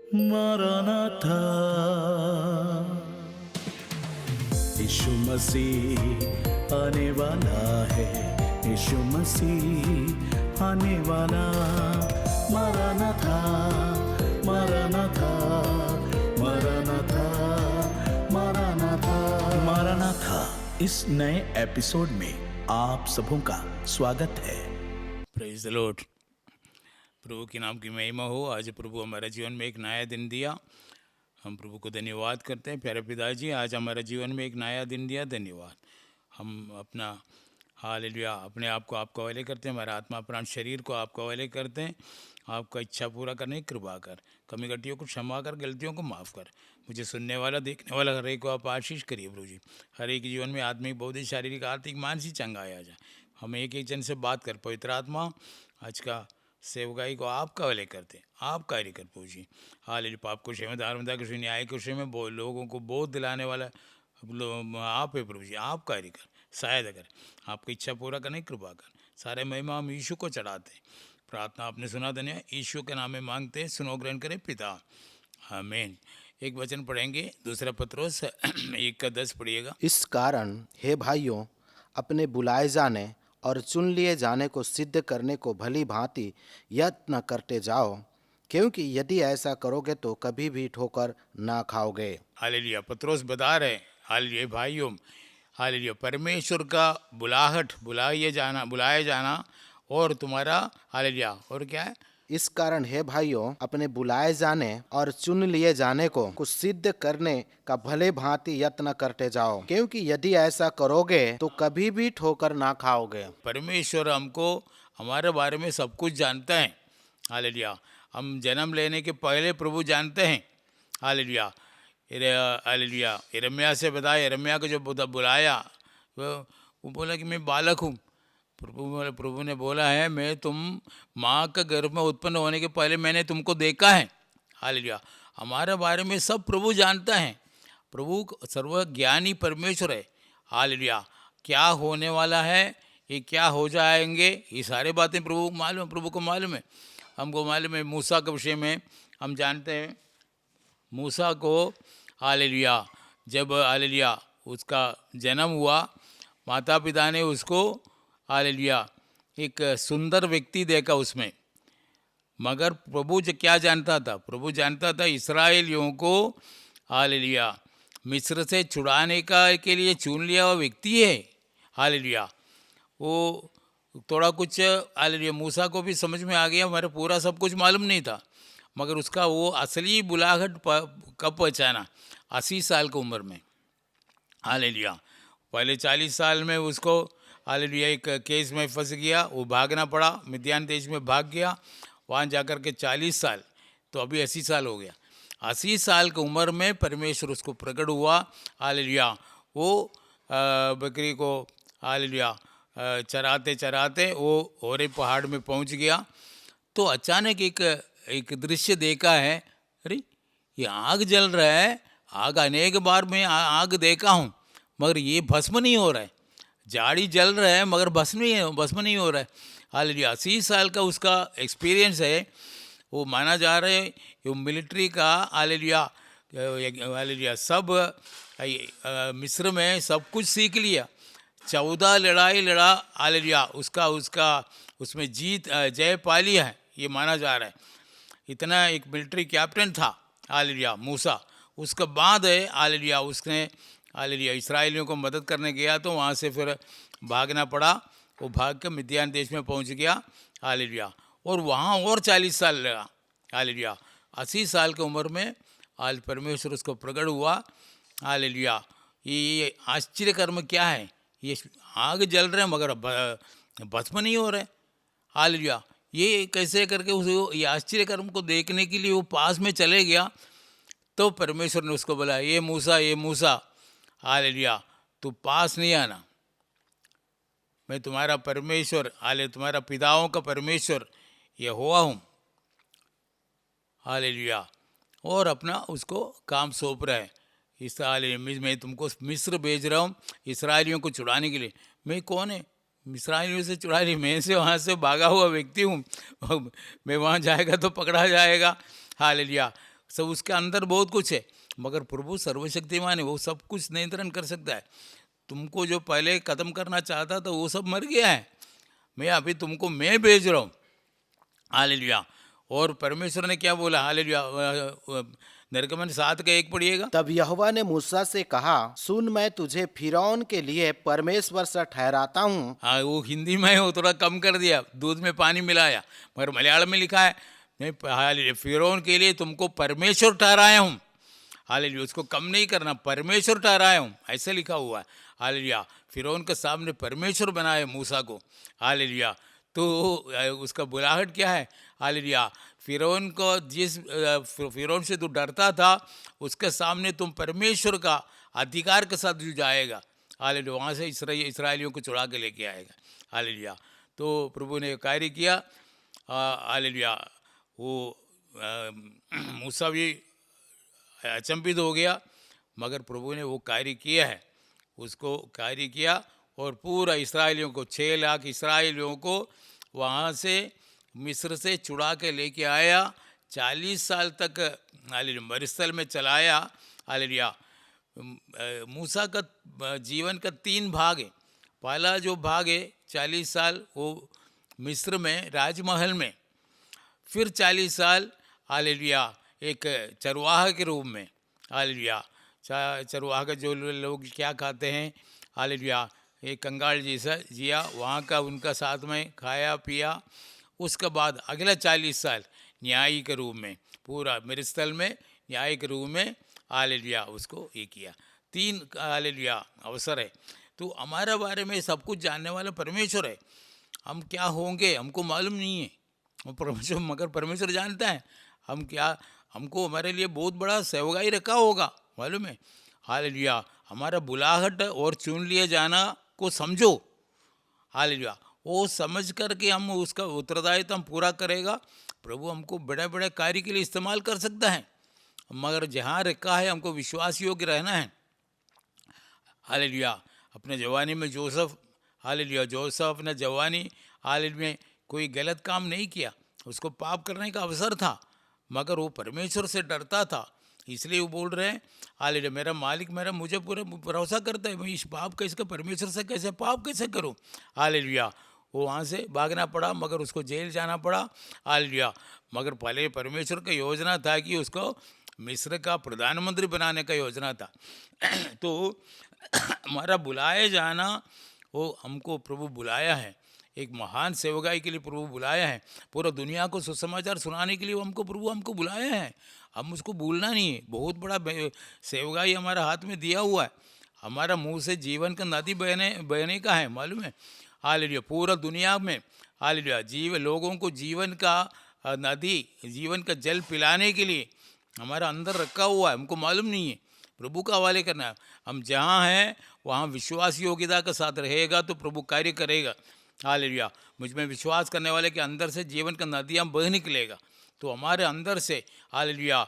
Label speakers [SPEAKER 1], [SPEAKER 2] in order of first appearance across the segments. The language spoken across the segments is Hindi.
[SPEAKER 1] मारानाथा, यीशु मसीह आने वाला है, यीशु मसीह आने वाला। मारानाथा, मारानाथा, मारानाथा, मारानाथा, मारानाथा। इस नए एपिसोड में आप सबों का स्वागत है।
[SPEAKER 2] Praise the Lord. प्रभु के नाम की महिमा हो। आज प्रभु हमारे जीवन में एक नया दिन दिया, हम प्रभु को धन्यवाद करते हैं। प्यारे पिताजी, आज हमारे जीवन में एक नया दिन दिया, धन्यवाद। हम अपना हालेलुया अपने आप को आपको हवाले करते हैं, हमारा आत्मा प्राण शरीर को आपको हवाले करते हैं। आपका इच्छा पूरा करने की कृपा कर, कमी गलतियों को क्षमा कर, गलतियों को माफ़ कर। मुझे सुनने वाला देखने वाला हर एक को आप आशीष करिए प्रभु जी। हर एक जीवन में आत्मिक बौद्धिक शारीरिक आर्थिक मानसिक चंगाई आ जाए। हम एक एक जन से बात कर, पवित्र आत्मा आज का सेवकाई को आपका हवाले करते, आप कार्य कर प्रभु जी। हालेलुया। पाप को क्षमा, धार्मिकता को क्षमा, न्याय को क्षमा, लोगों को बोध दिलाने वाला आप है प्रभु जी। आप कार्य कर, सहायता कर, आपकी इच्छा पूरा करने की कृपा कर। सारे महिमा हम यीशु को चढ़ाते हैं। प्रार्थना आपने सुना, धन्य यीशु के नाम में मांगते हैं, सुनो ग्रहण करें पिता, आमीन। एक वचन पढ़ेंगे, दूसरा पत्रोस 1:10 पढ़िएगा।
[SPEAKER 3] इस कारण हे भाइयों, अपने बुलाए जाने और चुन लिए जाने को सिद्ध करने को भली भांति यत्न करते जाओ, क्योंकि यदि ऐसा करोगे तो कभी भी ठोकर ना खाओगे।
[SPEAKER 2] हालेलुया। पत्रोस बता रहे, हालेलुया भाइयों, हालेलुया परमेश्वर का बुलाया जाना और तुम्हारा हालेलुया, और क्या है?
[SPEAKER 3] इस कारण हे भाइयों, अपने बुलाए जाने और चुन लिए जाने को कुछ सिद्ध करने का भले भांति यत्न करते जाओ, क्योंकि यदि ऐसा करोगे तो कभी भी ठोकर ना खाओगे।
[SPEAKER 2] परमेश्वर हमको हमारे बारे में सब कुछ जानता है। हालेलुया। हम जन्म लेने के पहले प्रभु जानते हैं। हालेलुया। हालेलुया। यिर्मयाह से बताया, यिर्मयाह को जो बुलाया वो बोला कि मैं बालक हूँ। प्रभु ने बोला है, मैं तुम माँ के गर्भ में उत्पन्न होने के पहले मैंने तुमको देखा है। हालेलुया। हमारे बारे में सब प्रभु जानता है। प्रभु सर्वज्ञानी परमेश्वर है। हालेलुया। क्या होने वाला है, ये क्या हो जाएंगे, ये सारी बातें प्रभु को मालूम है। हमको मालूम है मूसा के विषय में हम जानते हैं। मूसा को हालेलुया जब हालेलुया उसका जन्म हुआ, माता पिता ने उसको हालेलुया एक सुंदर व्यक्ति देखा उसमें, मगर प्रभु जो क्या जानता था? प्रभु जानता था इस्राएलियों को हालेलुया मिस्र से छुड़ाने के लिए चुन लिया हुआ व्यक्ति है। हालेलुया। वो थोड़ा कुछ हालेलुया मूसा को भी समझ में आ गया, हमारे पूरा सब कुछ मालूम नहीं था, मगर उसका वो असली बुलाहट कब पहचाना? 80 साल की उम्र में। हालेलुया। पहले 40 साल में उसको हालेलुया एक केस में फंस गया, वो भागना पड़ा, मिद्यान देश में भाग गया, वहाँ जाकर के 40 साल, तो अभी 80 साल हो गया। 80 साल की उम्र में परमेश्वर उसको प्रकट हुआ। हालेलुया। वो बकरी को हालेलुया चराते चराते वो होरे पहाड़ में पहुँच गया, तो अचानक एक दृश्य देखा है। अरे ये आग जल रहा है, आग अनेक बार मैं आग देखा हूँ, मगर ये भस्म नहीं हो रहा है। जाड़ी जल रहा है मगर भस्म नहीं हो रहा है। हालेलुया। 80 साल का उसका एक्सपीरियंस है। वो माना जा रहा है वो मिलिट्री का हालेलुया हालेलुया सब मिस्र में सब कुछ सीख लिया। 14 लड़ाई लड़ा, हालेलुया उसका उसमें जय पा लिया है, ये माना जा रहा है। इतना एक मिलिट्री कैप्टन था हालेलुया मूसा। उसके बाद है हालेलुया उसने हालेलुया इस्राएलियों को मदद करने गया, तो वहाँ से फिर भागना पड़ा। वो भाग कर मिद्यान देश में पहुँच गया। हालेलुया। और वहाँ और 40 साल लगा। हालेलुया। 80 साल की उम्र में आज परमेश्वर उसको प्रकट हुआ। हालेलुया। ये आश्चर्य कर्म क्या है? ये आग जल रहे हैं मगर भस्म नहीं हो रहे। हालेलुया। ये कैसे करके उस ये आश्चर्य कर्म को देखने के लिए वो पास में चले गया, तो परमेश्वर ने उसको बोला, ये मूसा हालेलुया तू पास नहीं आना, मैं तुम्हारा परमेश्वर हालेलुया तुम्हारा पिताओं का परमेश्वर ये हुआ हूँ। हालेलुया। और अपना उसको काम सौंप रहा है। मैं तुमको मिस्र भेज रहा हूँ इसराइलियों को छुड़ाने के लिए। मैं कौन है? इसराइलियों से छुड़ा ली, मैं से वहाँ से भागा हुआ व्यक्ति हूँ। मैं वहाँ जाएगा तो पकड़ा जाएगा। हालेलुया। सब उसके अंदर बहुत कुछ है, मगर प्रभु सर्वशक्तिमान है, वो सब कुछ नियंत्रण कर सकता है। तुमको जो पहले ख़त्म करना चाहता था वो सब मर गया है, मैं अभी तुमको मैं भेज रहा हूँ। हालेलुया। और परमेश्वर ने क्या बोला? हालेलुया। निर्गमन 7 का 1 पढ़िएगा।
[SPEAKER 3] तब यहोवा ने मूसा से कहा, सुन, मैं तुझे फिरौन के लिए परमेश्वर सा ठहराता हूँ।
[SPEAKER 2] हाँ, वो हिंदी में है, वो थोड़ा कम कर दिया, दूध में पानी मिलाया, मगर मलयालम में लिखा है, मैं हालेलुया फिरौन के लिए तुमको परमेश्वर ठहराया हूँ। हालेलुया, उसको कम नहीं करना, परमेश्वर ठहराया हूँ, ऐसे लिखा हुआ है। हालेलुया, फिरौन के सामने परमेश्वर बनाए मूसा को। हालेलुया, तो उसका बुलाहट क्या है? हालेलुया, फिरौन को फिरौन से तू डरता था, उसके सामने तुम परमेश्वर का अधिकार के साथ जो जाएगा। हालेलुया, वहाँ से इसराइलियों को चुरा के लेके आएगा। हालेलुया, तो प्रभु ने कार्य किया। हालेलुया, वो मूसा भी अचंभित हो गया, मगर प्रभु ने वो कार्य किया है, उसको कार्य किया और पूरा इसराइलियों को 6 लाख इसराइलियों को वहाँ से मिस्र से छुड़ा के लेके आया। 40 साल तक हालेलुया मरुस्थल में चलाया। हालेलुया, मूसा का जीवन का 3 भाग है। पहला जो भाग है 40 साल वो मिस्र में राजमहल में, फिर 40 साल हालेलुया एक चरवाहा के रूप में। हालेलुया, चरवाहा का जो लोग क्या खाते हैं, हालेलुया एक कंगाल जैसा जिया, वहाँ का उनका साथ में खाया पिया। उसके बाद अगला 40 साल न्यायी के रूप में, पूरा मरुस्थल में न्याय के रूप में हालेलुया उसको ये किया। 3 हालेलुया अवसर है। तो हमारे बारे में सब कुछ जानने वाला परमेश्वर है। हम क्या होंगे हमको मालूम नहीं है, परमेश्वर, मगर परमेश्वर जानता है हम क्या, हमको हमारे लिए बहुत बड़ा सेवगाई रखा होगा, मालूम है। हालेलुया, हमारा बुलाहट और चुन लिए जाना को समझो। हालेलुया, वो समझ करके हम उसका उत्तरदायित्व हम पूरा करेगा, प्रभु हमको बड़े बड़े कार्य के लिए इस्तेमाल कर सकता है। मगर जहाँ रखा है हमको विश्वास योग्य रहना है। हालेलुया, अपने जवानी में जोसेफ, हालेलुया जोसेफ अपने जवानी हालेलुया में कोई गलत काम नहीं किया, उसको पाप करने का अवसर था, मगर वो परमेश्वर से डरता था, इसलिए वो बोल रहे हैं हालेलुया मेरा मालिक मेरा मुझे पूरा भरोसा करता है, मैं इस पाप कैसे परमेश्वर से कैसे पाप कैसे करूं। हालेलुया, वो वहाँ से भागना पड़ा, मगर उसको जेल जाना पड़ा। हालेलुया, मगर पहले परमेश्वर का योजना था कि उसको मिस्र का प्रधानमंत्री बनाने का योजना था। तो हमारा बुलाए जाना, वो हमको प्रभु बुलाया है, एक महान सेवकाई के लिए प्रभु बुलाया है, पूरा दुनिया को सुसमाचार सुनाने के लिए हमको प्रभु हमको बुलाया है। हम उसको भूलना नहीं है, बहुत बड़ा सेवकाई हमारा हाथ में दिया हुआ है, हमारा मुंह से जीवन का नदी बहने का है, मालूम है। हालेलुया, पूरा दुनिया में हालेलुया लोगों को जीवन का नदी, जीवन का जल पिलाने के लिए हमारा अंदर रखा हुआ है, हमको मालूम नहीं है, प्रभु का हवाले करना है। हम जहाँ हैं वहाँ विश्वास योग्यता के साथ रहेगा तो प्रभु कार्य करेगा। हालेलुया, मुझ में विश्वास करने वाले के अंदर से जीवन का नदियाँ बह निकलेगा, तो हमारे अंदर से हालेलुया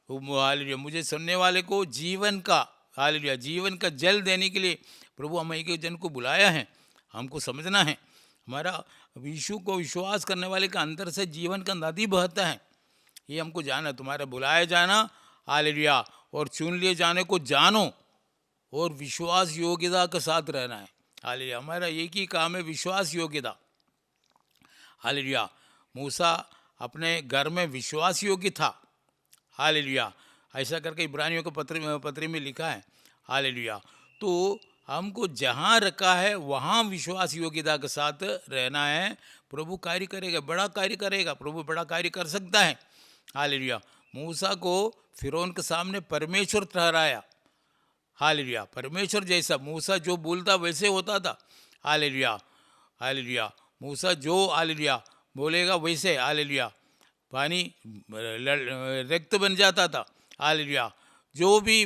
[SPEAKER 2] हालेलुया मुझे सुनने वाले को जीवन का हालेलुया जीवन का जल देने के लिए प्रभु हम एक जन को बुलाया है। हमको समझना है हमारा यीशु को विश्वास करने वाले के अंदर से जीवन का नदी बहता है, ये हमको जाना। तुम्हारा बुलाया जाना हालेलुया और चुन लिए जाने को जानो और विश्वास योग्यता के साथ रहना है। हालेलुया, हमारा एक ही काम है, विश्वास योग्यता। हालेलुया, मूसा अपने घर में विश्वास योग्य था। हालेलुया, ऐसा करके इब्रानियों को पत्री में लिखा है। हालेलुया, तो हमको जहाँ रखा है वहाँ विश्वास योग्यता के साथ रहना है, प्रभु कार्य करेगा, बड़ा कार्य करेगा, प्रभु बड़ा कार्य कर सकता है। हालेलुया, मूसा को फिरौन के सामने परमेश्वर ठहराया। हालेलुया, परमेश्वर जैसा मूसा जो बोलता वैसे होता था। हालेलुया हालेलुया, मूसा जो हालेलुया बोलेगा वैसे हालेलुया पानी रक्त बन जाता था। हालेलुया, जो भी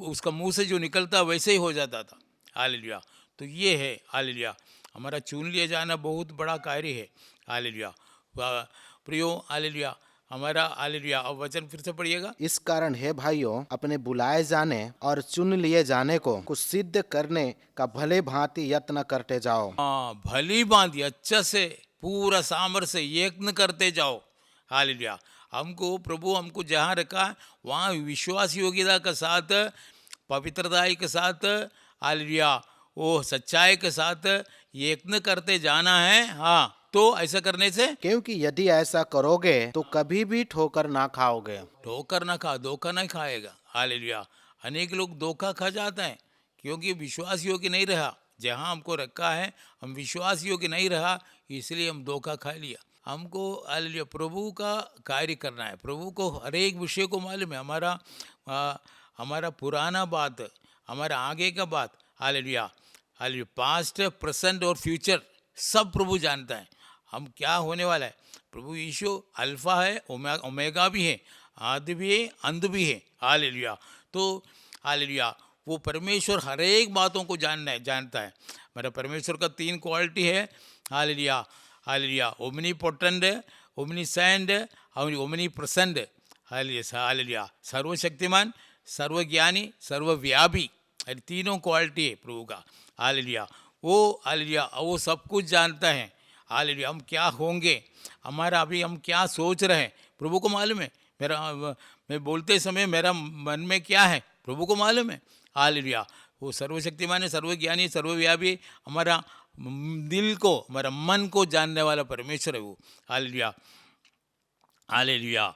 [SPEAKER 2] उसका मुंह से जो निकलता वैसे ही हो जाता था। हालेलुया, तो ये है हालेलुया हमारा चुन लिया जाना बहुत बड़ा कार्य है। हालेलुया प्रियो, हालेलुया हमारा हालेलुया। अब वचन फिर से पढ़िएगा।
[SPEAKER 3] इस कारण हे भाइयों, अपने बुलाए जाने और चुन लिए जाने को कुछ सिद्ध करने का भले भांति यत्न करते जाओ।
[SPEAKER 2] हाँ, भली भांति अच्छा से पूरा सामर्थ्य से यत्न करते जाओ। हालेलुया, हमको प्रभु हमको जहाँ रखा है वहाँ विश्वास योग्यता के साथ, पवित्रता के साथ, हालेलुया, वो सच्चाई के साथ यत्न करते जाना है। हाँ, तो ऐसा करने से
[SPEAKER 3] क्योंकि यदि ऐसा करोगे तो कभी भी ठोकर ना खाओगे।
[SPEAKER 2] ठोकर ना खा, धोखा नहीं खाएगा। हालेलुया। अनेक लोग धोखा खा जाते हैं क्योंकि विश्वास योग्य नहीं रहा। जहाँ हमको रखा है हम विश्वास योग्य नहीं रहा, इसलिए हम धोखा खा लिया। हमको हालेलुया प्रभु का कार्य करना है। प्रभु को हर एक विषय को मालूम है। हमारा पुराना बात, हमारा आगे का बात, हालेलुया, हालेलुया, पास्ट, प्रेजेंट और फ्यूचर सब प्रभु जानता है। हम क्या होने वाला है। प्रभु यीशु अल्फा है, ओमेगा भी है, आदि भी है, अंत भी है। हालेलुया। तो हालेलुया, वो परमेश्वर हर एक बातों को जानता है। मेरा परमेश्वर का 3 क्वालिटी है। हालेलुया, हालेलुया, ओमनीपोटेंट, ओमनीसेंट और ओमनीप्रेजेंट। हालेलुया, सर्वशक्तिमान, सर्वज्ञानी, सर्वव्यापी, ये तीनों क्वालिटी है प्रभु का। हालेलुया, वो हालेलुया वो सब कुछ जानता है। हालेलुया, हम क्या होंगे, हमारा अभी हम क्या सोच रहे हैं, प्रभु को मालूम है। मैं बोलते समय मेरा मन में क्या है, प्रभु को मालूम है। हालेलुया, वो सर्वशक्तिमान है, सर्वज्ञानी, सर्वव्यापी, हमारा दिल को, हमारा मन को जानने वाला परमेश्वर है वो। Hallelujah, hallelujah.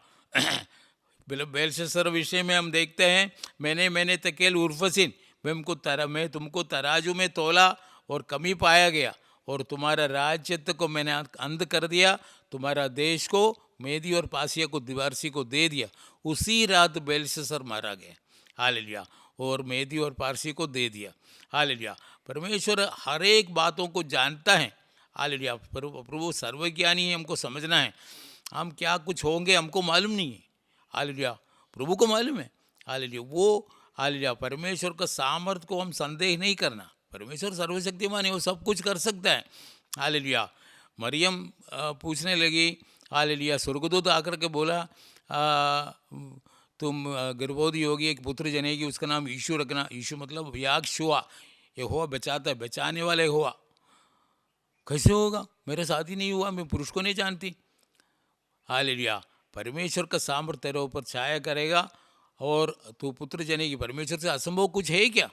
[SPEAKER 2] बेलशस्सर विषय में हम देखते हैं, मैंने तकेल उर्फसिन, मैं तुमको तराजू में तोला और कमी पाया गया, और तुम्हारा राज्यत्व को मैंने अंध कर दिया, तुम्हारा देश को मेदी और पासिया को दिवारसी को दे दिया। उसी रात बेलशस्सर मारा गया। हालेलुया, और मेदी और पारसी को दे दिया। हालेलुया, परमेश्वर हर एक बातों को जानता है। हालेलुया, प्रभु सर्वज्ञानी है, हमको समझना है। हम क्या कुछ होंगे हमको मालूम नहीं है। हालेलुया, प्रभु को मालूम है। हालेलुया, वो हालेलुया परमेश्वर का सामर्थ्य को हम संदेह नहीं करना। परमेश्वर सर्वशक्तिमान है, वो सब कुछ कर सकता है। हालेलुया, मरियम पूछने लगी, हालेलुया, स्वर्गदूत आकर के बोला, तुम गर्भवती होगी, एक पुत्र जनेगी, उसका नाम यीशु रखना। यीशु मतलब यागशुआ, यहोवा बचाता है, बचाने वाला यहोवा। कैसे होगा, मेरे साथ ही नहीं हुआ, मैं पुरुष को नहीं जानती। हालेलुया, परमेश्वर का सामर्थ्य तेरे ऊपर छाया करेगा और तू पुत्र जनेगी। परमेश्वर से असंभव कुछ है क्या।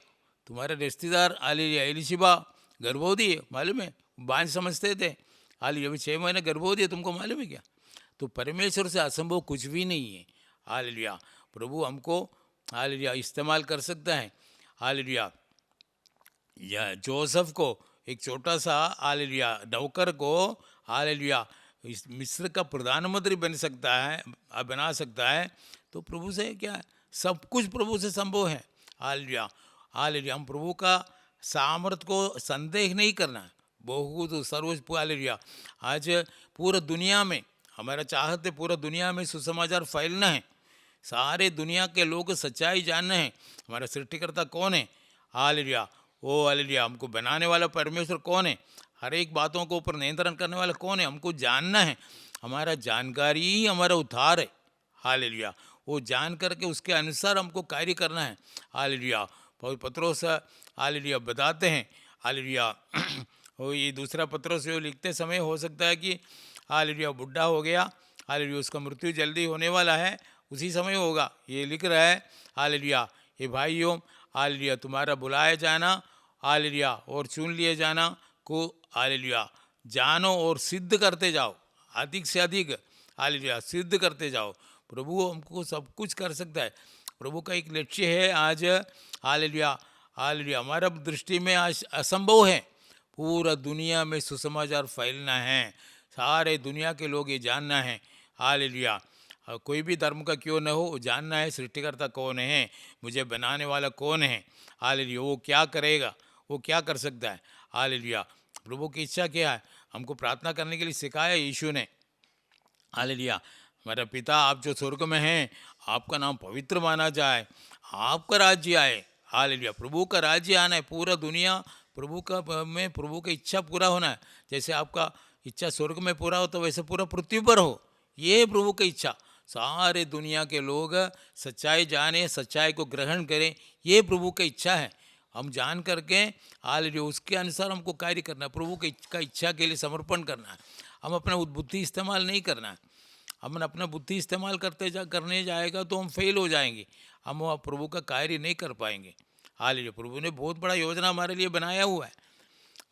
[SPEAKER 2] तुम्हारे रिश्तेदार हालेलुया एलिशिबा गर्भवती है, मालूम है, बांझ समझते थे। हालेलुया, अभी 6 महीने गर्भवती है, तुमको मालूम है क्या। तो परमेश्वर से असंभव कुछ भी नहीं है। हालेलुया, प्रभु हमको हालेलुया इस्तेमाल कर सकता है। हालेलुया, या जोसेफ को, एक छोटा सा हालेलुया नौकर को, हालेलुया इस मिस्र का प्रधानमंत्री बना सकता है। तो प्रभु से क्या है, सब कुछ प्रभु से संभव है। हालेलुया, हालेलुया, हम प्रभु का सामर्थ्य को संदेह नहीं करना है। बहुत सर्व हालेलुया, आज पूरा दुनिया में हमारा चाहत है, पूरा दुनिया में सुसमाचार फैलना है। सारे दुनिया के लोग सच्चाई जानना है, हमारा सृष्टिकर्ता कौन है। हालेलुया, वो हालेलुया हमको बनाने वाला परमेश्वर कौन है, हर एक बातों को ऊपर नियंत्रण करने वाला कौन है, हमको जानना है। हमारा जानकारी ही हमारा उद्धार है। हालेलुया, वो जान करके उसके अनुसार हमको कार्य करना है। हालेलुया, पत्रोस हालेलुया बताते हैं। हालेलुया, वो ये दूसरा पत्रोस जो लिखते समय हो सकता है कि हालेलुया बुढ़ा हो गया, हालेलुया उसका मृत्यु जल्दी होने वाला है, उसी समय होगा। ये लिख रहा है, हालेलुया, ये भाइयों, हालेलुया तुम्हारा बुलाया जाना, हालेलुया और चुन लिए जाना को हालेलुया जानो और सिद्ध करते जाओ, अधिक से अधिक हालेलुया सिद्ध करते जाओ। प्रभु हमको सब कुछ कर सकता है। प्रभु का एक लक्ष्य है आज, हालेलुया, हालेलुया हमारा दृष्टि में आज असंभव है, पूरा दुनिया में सुसमाचार फैलना है, सारे दुनिया के लोग ये जानना है। हालेलुया, कोई भी धर्म का क्यों न हो, जानना है सृष्टिकर्ता कौन है, मुझे बनाने वाला कौन है। हालेलुया, वो क्या करेगा, वो क्या कर सकता है। हालेलुया, प्रभु की इच्छा क्या है, हमको प्रार्थना करने के लिए सिखाया यीशु ने। हालेलुया, हमारा पिता आप जो स्वर्ग में हैं, आपका नाम पवित्र माना जाए, आपका राज्य आए। हालेलुया, प्रभु का राज्य आना है, पूरा दुनिया प्रभु का इच्छा पूरा होना है। जैसे आपका इच्छा स्वर्ग में पूरा हो तो वैसे पूरा पृथ्वी पर हो, ये है प्रभु की इच्छा। सारे दुनिया के लोग सच्चाई जाने, सच्चाई को ग्रहण करें, ये प्रभु की इच्छा है। हम जान करके हालेलुया उसके अनुसार हमको कार्य करना है, प्रभु का इच्छा के लिए समर्पण करना है। हम अपना बुद्धि इस्तेमाल नहीं करना है। हम अपना बुद्धि इस्तेमाल करने जाएगा तो हम फेल हो जाएंगे, हम वह प्रभु का कार्य नहीं कर पाएंगे। हालेलुया। प्रभु ने बहुत बड़ा योजना हमारे लिए बनाया हुआ है,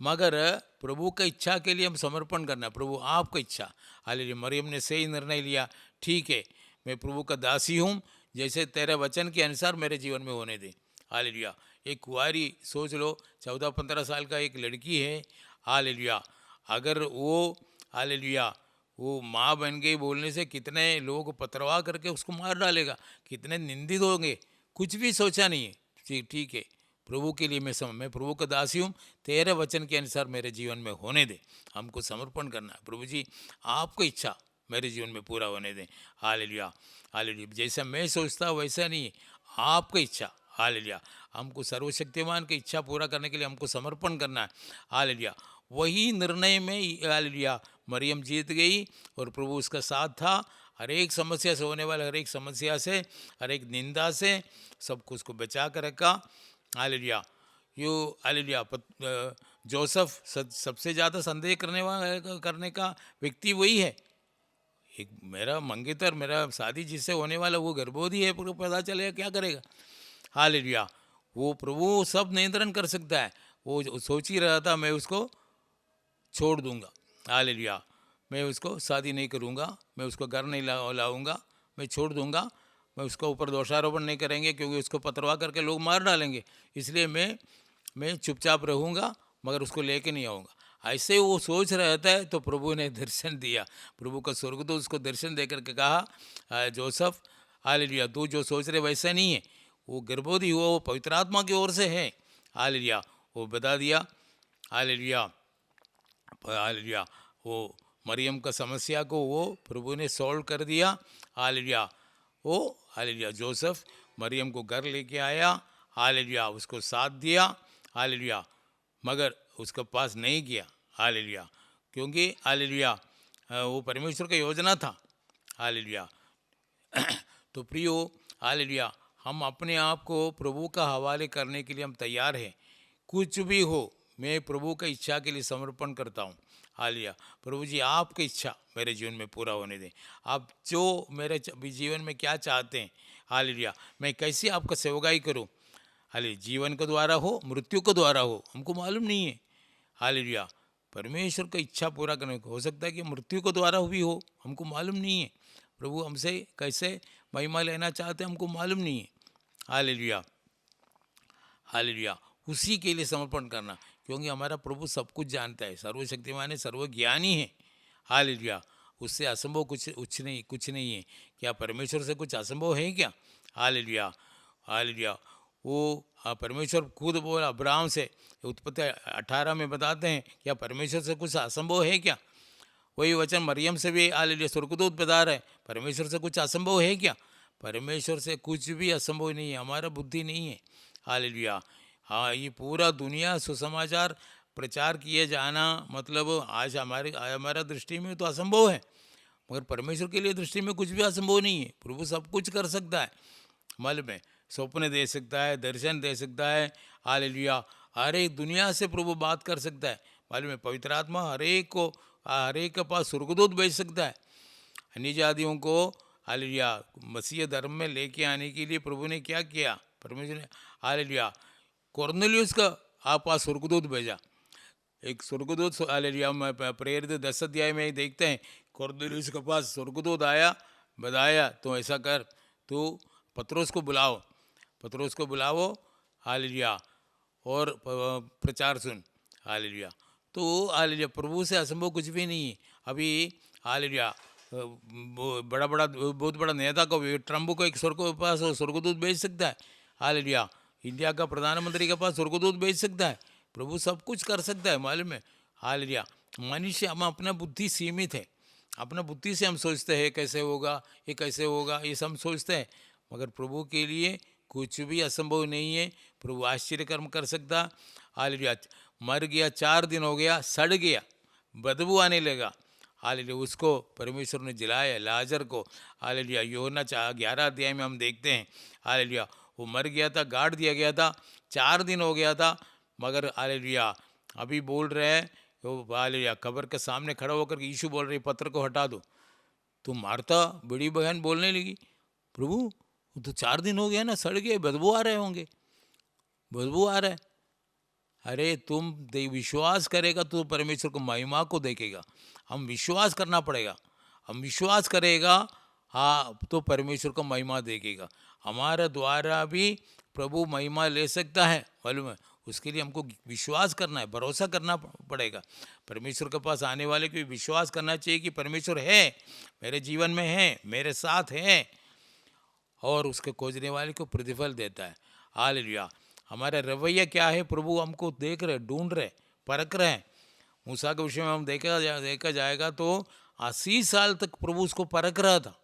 [SPEAKER 2] मगर प्रभु का इच्छा के लिए हम समर्पण करना। प्रभु आपका इच्छा। हालेलुया। मरियम ने सही निर्णय लिया, ठीक है मैं प्रभु का दासी हूँ, जैसे तेरे वचन के अनुसार मेरे जीवन में होने दे। हालेलुया। एक कुंवारी सोच लो, 14-15 साल का एक लड़की है। हालेलुया। अगर वो हालेलुया वो माँ बन गई बोलने से कितने लोग पथरवाह करके उसको मार डालेगा, कितने निंदित होंगे, कुछ भी सोचा नहीं है। ठीक है प्रभु के लिए मैं प्रभु का दासी हूँ, तेरे वचन के अनुसार मेरे जीवन में होने दे। हमको समर्पण करना है। प्रभु जी आपकी इच्छा मेरे जीवन में पूरा होने दें। हालेलुया। हालेलुया। जैसा मैं सोचता वैसा नहीं, आपकी इच्छा। हालेलुया। हमको सर्वशक्तिमान की इच्छा पूरा करने के लिए हमको समर्पण करना है। हालेलुया। वही निर्णय में हालेलुया मरियम जीत गई और प्रभु उसका साथ था। हर एक समस्या से होने वाले हर एक समस्या से, हर एक निंदा से सबको उसको बचा कर रखा। हालेलुया। यो हालेलुया। जोसेफ सबसे ज़्यादा संदेह करने का व्यक्ति वही है। एक मेरा मंगेतर, मेरा शादी जिससे होने वाला वो गर्भवती है, पता चलेगा क्या करेगा। हालेलुया। वो प्रभु सब नियंत्रण कर सकता है। वो सोच ही रहा था मैं उसको छोड़ दूंगा। हालेलुया। मैं उसको शादी नहीं करूंगा, मैं उसको घर नहीं लाऊंगा, मैं छोड़ दूंगा, मैं उसको ऊपर दोषारोपण नहीं करेंगे क्योंकि उसको पथरवाह करके लोग मार डालेंगे, इसलिए मैं चुपचाप रहूंगा, मगर उसको लेके नहीं आऊँगा। ऐसे वो सोच रहता है तो प्रभु ने दर्शन दिया। प्रभु का स्वर्गदूत उसको दर्शन दे करके कहा, जोसेफ हालेलुया तू जो सोच रहे वैसा नहीं है, वो गर्भवती हुआ वो पवित्र आत्मा की ओर से है। हालेलुया। वो बता दिया। हालेलुया। हालेलुया। वो मरियम का समस्या को वो प्रभु ने सॉल्व कर दिया। हालेलुया। वो हालेलुया जोसेफ मरियम को घर लेके आया। हालेलुया। उसको साथ दिया। हालेलुया। मगर उसके पास नहीं किया। हालेलुया। क्योंकि हालेलुया वो परमेश्वर का योजना था। हालेलुया। तो प्रियो हालेलुया हम अपने आप को प्रभु का हवाले करने के लिए हम तैयार हैं। कुछ भी हो मैं प्रभु की इच्छा के लिए समर्पण करता हूँ। हालेलुया। प्रभु जी आपकी इच्छा मेरे जीवन में पूरा होने दें। आप जो मेरे जीवन में क्या चाहते हैं, हालेलुया मैं कैसे आपका सेवकाई करूँ। हालेलुया। जीवन के द्वारा हो, मृत्यु के द्वारा हो, हमको मालूम नहीं है। हालेलुया। परमेश्वर का इच्छा पूरा करने को हो सकता है कि मृत्यु के द्वारा भी हो, हमको मालूम नहीं है। प्रभु हमसे कैसे महिमा लेना चाहते हैं हमको मालूम नहीं है। हालेलुया। हालेलुया। उसी के लिए समर्पण करना, क्योंकि हमारा प्रभु सब कुछ जानता है, सर्वशक्तिमान है, सर्वज्ञानी है। हालेलुया। उससे असंभव कुछ नहीं है। क्या परमेश्वर से कुछ असंभव है क्या? हालेलुया। हालेलुया। वो परमेश्वर खुद बोला अब्राहम से, उत्पत्ति 18 में बताते हैं, क्या परमेश्वर से कुछ असंभव है क्या? वही वचन मरियम से भी हालेलुया स्वर्गदूत बता रहे, परमेश्वर से कुछ असंभव है क्या? परमेश्वर से कुछ भी असंभव नहीं है, हमारा बुद्धि नहीं है। हालेलुया। हाँ, ये पूरा दुनिया सुसमाचार प्रचार किए जाना मतलब आज हमारा दृष्टि में तो असंभव है, मगर परमेश्वर के लिए दृष्टि में कुछ भी असंभव नहीं है। प्रभु सब कुछ कर सकता है। मालूम है, सपने दे सकता है, दर्शन दे सकता है। हालेलुया। हर एक दुनिया से प्रभु बात कर सकता है। मालूम है, पवित्र आत्मा हर एक के पास स्वर्गदूत भेज सकता है। अन्य जातियों को हालेलुया मसीह धर्म में लेके आने के लिए प्रभु ने क्या किया? परमेश्वर ने हालेलुया कुरनेलियुस का आप पास स्वर्गदूत भेजा। एक स्वर्गदूत हालेलुया प्रेरित 10 अध्याय में देखते हैं, कुरनेलियुस के पास स्वर्गदूत आया, बताया तो ऐसा कर, तो पतरस को बुलाओ हालेलुया और प्रचार सुन। हालेलुया। तो हालेलुया प्रभु से असंभव कुछ भी नहीं है। अभी हालेलुया बहुत बड़ा नेता को ट्रम्प को एक स्वर्गदूत भेज सकता है। हालेलुया। इंडिया का प्रधानमंत्री के पास स्वर्गदूत भेज सकता है। प्रभु सब कुछ कर सकता है, मालूम है। हालेलुया। मनुष्य हम अपना बुद्धि सीमित है, अपना बुद्धि से हम सोचते हैं कैसे होगा, ये कैसे होगा, ये सब सोचते हैं, मगर प्रभु के लिए कुछ भी असंभव नहीं है। प्रभु आश्चर्य कर्म कर सकता। हालेलुया। मर गया, 4 दिन हो गया, सड़ गया, बदबू आने लगा। हालेलुया। उसको परमेश्वर ने जिलाया, लाजर को। हालेलुया। यूहन्ना 11 अध्याय में हम देखते हैं। हालेलुया। वो मर गया था, गाड़ दिया गया था, 4 दिन हो गया था, मगर हालेलुया अभी बोल रहे हैं वो हालेलुया कब्र के सामने खड़ा होकर यीशु बोल रहे पत्थर को हटा दो। तो मार्ता बड़ी बहन बोलने लगी, प्रभु वो तो 4 दिन हो गया ना, सड़ गए, बदबू आ रहे होंगे, बदबू आ रहा है। अरे तुम विश्वास करेगा तो परमेश्वर को महिमा को देखेगा। हम विश्वास करना पड़ेगा, हम विश्वास करेगा हाँ तो परमेश्वर को महिमा देखेगा। हमारे द्वारा भी प्रभु महिमा ले सकता है, मालूम है। उसके लिए हमको विश्वास करना है, भरोसा करना पड़ेगा। परमेश्वर के पास आने वाले को भी विश्वास करना चाहिए कि परमेश्वर है, मेरे जीवन में है, मेरे साथ है, और उसके खोजने वाले को प्रतिफल देता है। हालेलुया। हमारा रवैया क्या है, प्रभु हमको देख रहे, ढूंढ रहे, परख रहे हैं। मूसा के विषय में हम देखा जाएगा तो 80 साल तक प्रभु उसको परख रहा था,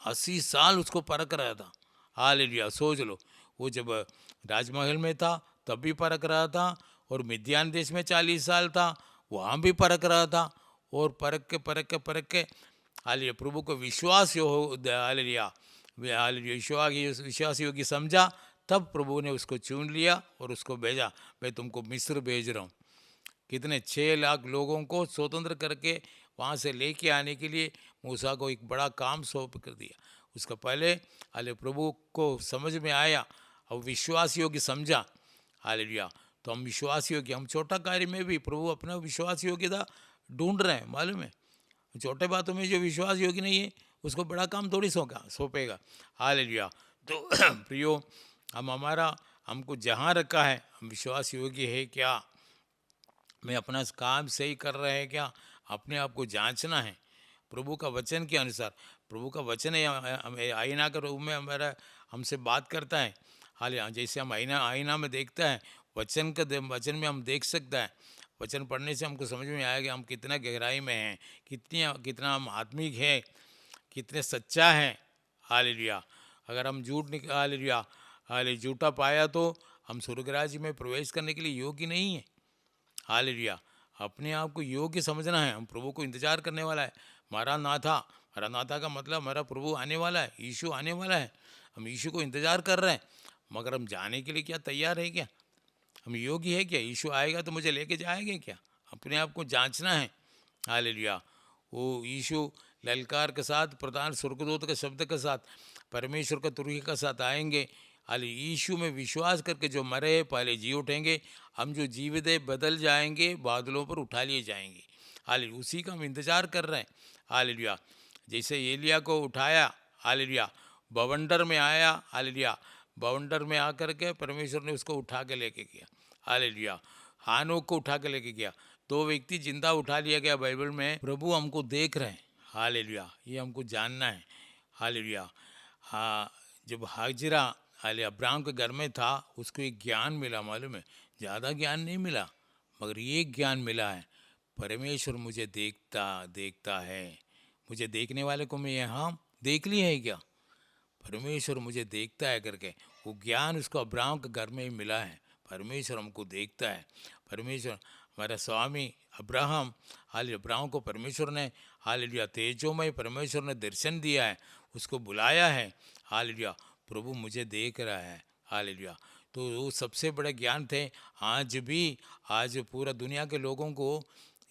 [SPEAKER 2] 80 साल उसको परख रहा था। हालेलुया। सोच लो, वो जब राजमहल में था तब भी परख रहा था, और मिद्यान देश में 40 साल था, वहाँ भी परख रहा था, और परख के हालेलुया प्रभु को विश्वास हालेलुया विश्वास योग्य समझा, तब प्रभु ने उसको चुन लिया और उसको भेजा, मैं तुमको मिस्र भेज रहा हूँ। कितने 6 लाख लोगों को स्वतंत्र करके वहाँ से लेके आने के लिए मूसा को एक बड़ा काम सौंप कर दिया। उसका पहले हाले प्रभु को समझ में आया और विश्वास योग्य समझा। हालेलुया। तो हम विश्वास योग्य, हम छोटा कार्य में भी प्रभु अपना विश्वास योग्यता ढूंढ रहे हैं, मालूम है। छोटे बातों में जो विश्वास योग्य नहीं है उसको बड़ा काम थोड़ी सौंपेगा। हालेलुया। तो प्रियो, हमको जहाँ रखा है हम विश्वास योग्य है क्या, मैं अपना काम सही कर रहे हैं क्या, अपने आप को जांचना है प्रभु का वचन के अनुसार। प्रभु का वचन है आईना के रूप में हमारा हमसे बात करता है। हाल जैसे हम आईना में देखता है, वचन में हम देख सकता है। वचन पढ़ने से हमको समझ में आएगा हम कितना गहराई में हैं, कितना हम आत्मिक है, कितने सच्चा है। हालेलुया। अगर हम झूठा पाया तो हम स्वर्गराज्य में प्रवेश करने के लिए योग्य नहीं है। हालेलुया। अपने आप को योग्य समझना है। हम प्रभु को इंतजार करने वाला है। मारा नाथा का मतलब हमारा प्रभु आने वाला है, यीशु आने वाला है। हम यीशु को इंतजार कर रहे हैं, मगर हम जाने के लिए क्या तैयार है क्या, हम योग्य है क्या, यीशु आएगा तो मुझे लेके जाएंगे क्या। अपने आप को जांचना है। हालेलुया। वो यीशु ललकार के साथ, प्रधान स्वर्गदूत के शब्द के साथ, परमेश्वर के तुरही के साथ आएंगे। हाल यीशु में विश्वास करके जो मरे पहले जी उठेंगे, हम जो जीवित है बदल जाएंगे, बादलों पर उठा लिए जाएंगे। हाल उसी का हम इंतजार कर रहे हैं। हालेलुया। जैसे एलिया को उठाया, हालेलुया, बवंडर में आया, हालेलुया, बवंडर में आकर के परमेश्वर ने उसको उठा के लेके गया। हालेलुया। हानोक को उठा के लेके गया, 2 व्यक्ति जिंदा उठा लिया गया बाइबल में। प्रभु हमको देख रहे हैं। हालेलुया। ये हमको जानना है। हालेलुया। हाँ, जब हाजिरा अब्राहम के घर में था, उसको एक ज्ञान मिला, मालूम है। ज़्यादा ज्ञान नहीं मिला, मगर ये ज्ञान मिला है, परमेश्वर मुझे देखता है। मुझे देखने वाले को मैं यहाँ देख लिया है क्या, परमेश्वर मुझे देखता है करके वो ज्ञान उसको अब्राहम के घर में ही मिला है। परमेश्वर हमको देखता है। परमेश्वर हमारा स्वामी अब्राहम, अब्राहम को परमेश्वर ने हालेलुया तेजोमय परमेश्वर ने दर्शन दिया है, उसको बुलाया है। हालेलुया। प्रभु मुझे देख रहा है। हालेलुया। तो वो सबसे बड़े ज्ञान थे। आज पूरा दुनिया के लोगों को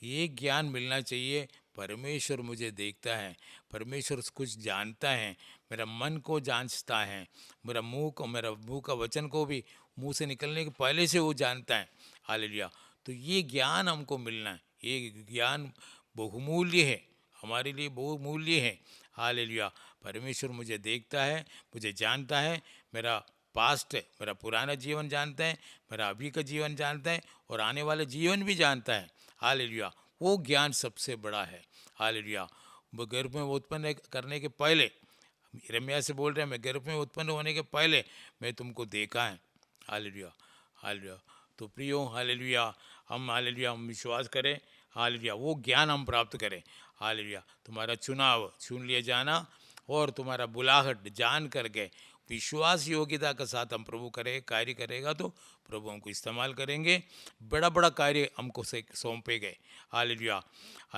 [SPEAKER 2] ये ज्ञान मिलना चाहिए, परमेश्वर मुझे देखता है, परमेश्वर कुछ जानता है, मेरा मन को जांचता है, मेरा मुंह का वचन को भी मुंह से निकलने के पहले से वो जानता है। हालेलुया। तो ये ज्ञान हमको मिलना है। ये ज्ञान बहुमूल्य है, हमारे लिए बहुमूल्य है। हालेलुया। परमेश्वर मुझे देखता है, मुझे जानता है, मेरा पास्ट, मेरा पुराना जीवन जानता है, मेरा अभी का जीवन जानता है, और आने वाले जीवन भी जानता है। हालेलुया। वो ज्ञान सबसे बड़ा है। हालेलुया। वो गर्भ में उत्पन्न करने के पहले, यिर्मयाह से बोल रहे हैं, मैं गर्भ में उत्पन्न होने के पहले मैं तुमको देखा है। हालेलुया। हालेलुया। तो प्रियो, हालेलुया, हम विश्वास करें। हालेलुया। वो ज्ञान हम प्राप्त करें। हालेलुया। तुम्हारा चुनाव चुन लिया जाना और तुम्हारा बुलाहट जान करके विश्वास योग्यता के साथ हम प्रभु कार्य करेगा तो प्रभु हमको इस्तेमाल करेंगे। बड़ा बड़ा कार्य हमको सौंपे गए। हालेलुया।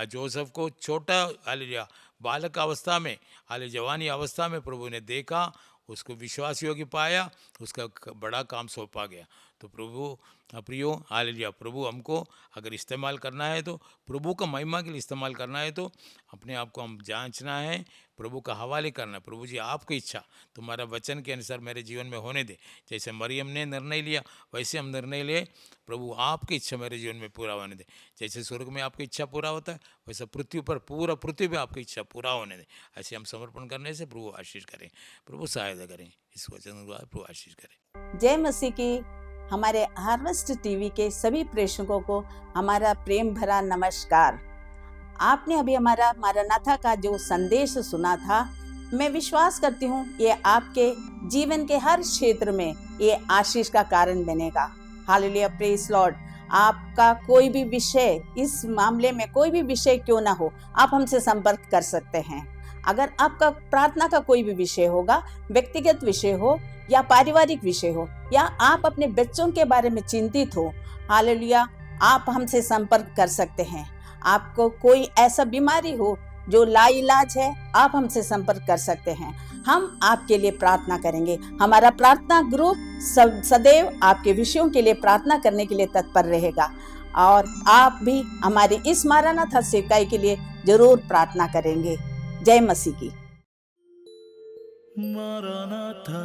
[SPEAKER 2] जोसेफ को छोटा, हालेलुया, बालक अवस्था में, जवानी अवस्था में प्रभु ने देखा, उसको विश्वास योग्य पाया, उसका बड़ा काम सौंपा गया। तो प्रभु प्रियो हालेलुया, प्रभु हमको अगर इस्तेमाल करना है तो प्रभु का महिमा के लिए इस्तेमाल करना है तो अपने आप को हम जांचना है, प्रभु का हवाले करना है। प्रभु जी आपकी इच्छा तुम्हारा वचन के अनुसार मेरे जीवन में होने दे। जैसे मरियम ने निर्णय लिया वैसे हम निर्णय ले, प्रभु आपकी इच्छा मेरे जीवन में पूरा होने दे। जैसे स्वर्ग में आपकी इच्छा पूरा होता है वैसे पृथ्वी पर पूरा पृथ्वी पर आपकी इच्छा पूरा होने दे। ऐसे हम समर्पण करने से प्रभु आशीष करें, प्रभु सहायता करें, इस वचन द्वारा प्रभु आशीष करें।
[SPEAKER 4] जय मसीह की। हमारे हार्वेस्ट टीवी के सभी प्रेक्षकों को हमारा प्रेम भरा नमस्कार। आपने अभी हमारा मारानाथा का जो संदेश सुना था, मैं विश्वास करती हूँ ये आपके जीवन के हर क्षेत्र में ये आशीष का कारण बनेगा। Hallelujah, praise Lord. आपका कोई भी विषय, इस मामले में कोई भी विषय क्यों ना हो, आप हमसे संपर्क कर सकते हैं। अगर आपका प्रार्थना का कोई भी विषय होगा, व्यक्तिगत विषय हो या पारिवारिक विषय हो, या आप अपने बच्चों के बारे में चिंतित हो, हालेलुया, आप हमसे संपर्क कर सकते हैं। आपको कोई ऐसा बीमारी हो जो लाइलाज है, आप हमसे संपर्क कर सकते हैं। हम आपके लिए प्रार्थना करेंगे। हमारा प्रार्थना ग्रुप सदैव आपके विषयों के लिए प्रार्थना करने के लिए तत्पर रहेगा, और आप भी हमारी इस मारानाथा सेवकाई के लिए जरूर प्रार्थना करेंगे। जय मसीह की।
[SPEAKER 1] Maranatha